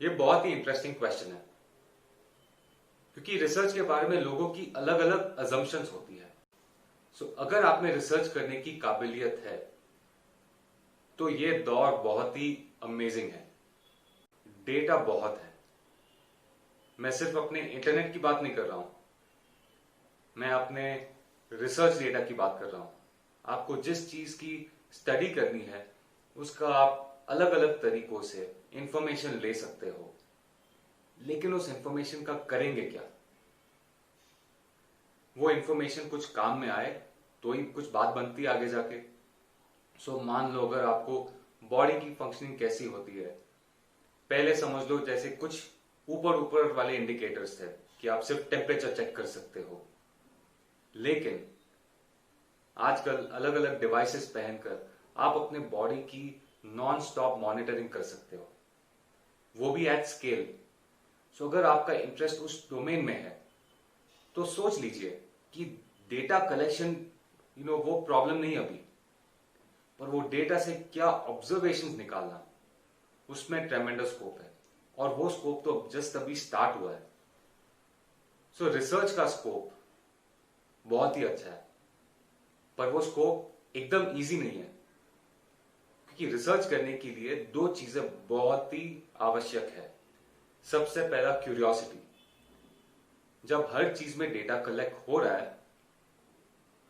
ये बहुत ही interesting question है क्योंकि रिसर्च के बारे में लोगों की अलग अलग अजम्पशंस होती है। अगर आप में रिसर्च करने की काबिलियत है तो ये दौर बहुत ही अमेजिंग है। डेटा बहुत है। मैं सिर्फ अपने इंटरनेट की बात नहीं कर रहा हूं, मैं अपने रिसर्च डेटा की बात कर रहा हूं। आपको जिस चीज की स्टडी करनी है उसका आप अलग अलग तरीकों से इंफॉर्मेशन ले सकते हो, लेकिन उस इंफॉर्मेशन का करेंगे क्या? वो इंफॉर्मेशन कुछ काम में आए तो ही कुछ बात बनती है आगे जाके। मान लो अगर आपको बॉडी की फंक्शनिंग कैसी होती है, पहले समझ लो जैसे कुछ ऊपर ऊपर वाले इंडिकेटर्स थे कि आप सिर्फ टेम्परेचर चेक कर सकते हो, लेकिन आजकल अलग अलग डिवाइसेस पहनकर आप अपने बॉडी की नॉन स्टॉप मॉनिटरिंग कर सकते हो, वो भी एट स्केल। अगर आपका इंटरेस्ट उस डोमेन में है तो सोच लीजिए कि डेटा कलेक्शन वो प्रॉब्लम नहीं अभी, पर वो डेटा से क्या ऑब्जर्वेशंस निकालना, उसमें ट्रेमेंडस स्कोप है। और वो स्कोप तो जस्ट अभी स्टार्ट हुआ है। रिसर्च का स्कोप बहुत ही अच्छा है, पर वो स्कोप एकदम इजी नहीं है, क्योंकि रिसर्च करने के लिए दो चीजें बहुत ही आवश्यक है। सबसे पहला क्यूरियोसिटी। जब हर चीज में डेटा कलेक्ट हो रहा है,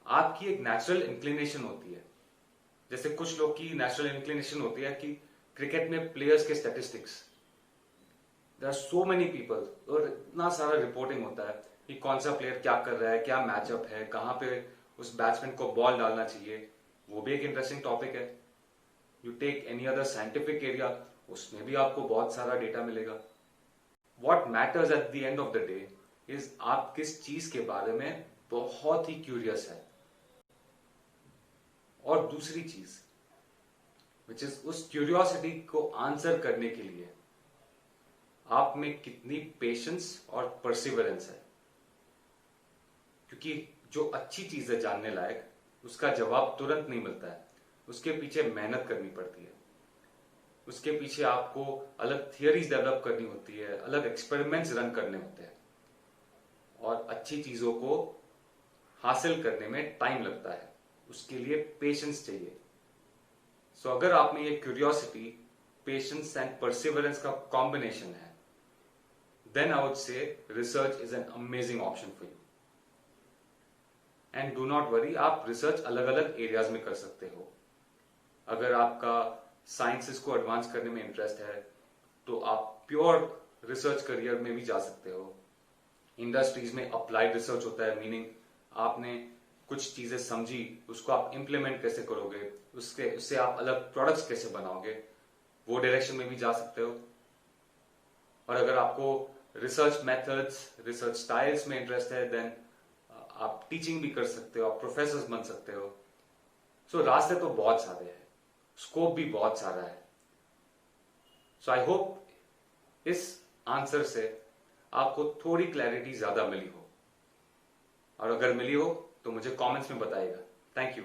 आपकी एक नेचुरल इंक्लिनेशन होती है। जैसे कुछ लोग की नेचुरल इंक्लिनेशन होती है कि क्रिकेट में प्लेयर्स के statistics, there are so many people, और इतना सारा रिपोर्टिंग होता है कि कौन सा प्लेयर क्या कर रहा है, क्या मैचअप है, कहां पे उस बैट्समैन को बॉल डालना चाहिए। वो भी एक इंटरेस्टिंग टॉपिक है। You take any other scientific area, उसमें भी आपको बहुत सारा डेटा मिलेगा। What matters at the end of the day is आप किस चीज के बारे में बहुत ही क्यूरियस है। और दूसरी चीज विच इज उस क्यूरियोसिटी को आंसर करने के लिए आप में कितनी पेशेंस और परसिवरेंस है। क्योंकि जो अच्छी चीज है जानने लायक, उसका जवाब तुरंत नहीं मिलता है, उसके पीछे मेहनत करनी पड़ती है। उसके पीछे आपको अलग थियरीज डेवलप करनी होती है, अलग एक्सपेरिमेंट्स रन करने होते हैं, और अच्छी चीजों को हासिल करने में टाइम लगता है। उसके लिए पेशेंस चाहिए। अगर आप में ये क्यूरियोसिटी, पेशेंस एंड परसिवरेंस का कॉम्बिनेशन है, then I would say research is an amazing option for you. And do not worry, आप रिसर्च अलग अलग एरियाज में कर सकते हो। अगर आपका साइंसेस को एडवांस करने में इंटरेस्ट है तो आप प्योर रिसर्च करियर में भी जा सकते हो। इंडस्ट्रीज में अप्लाइड रिसर्च होता है, मीनिंग आपने कुछ चीजें समझी, उसको आप इंप्लीमेंट कैसे करोगे, उससे आप अलग प्रोडक्ट्स कैसे बनाओगे, वो डायरेक्शन में भी जा सकते हो। और अगर आपको रिसर्च मेथड्स, रिसर्च स्टाइल्स में इंटरेस्ट है, देन आप टीचिंग भी कर सकते हो, आप प्रोफेसर बन सकते हो। रास्ते तो बहुत सारे हैं, स्कोप भी बहुत सारा है। आई होप इस आंसर से आपको थोड़ी क्लैरिटी ज्यादा मिली हो, और अगर मिली हो तो मुझे कमेंट्स में बताइएगा। Thank you.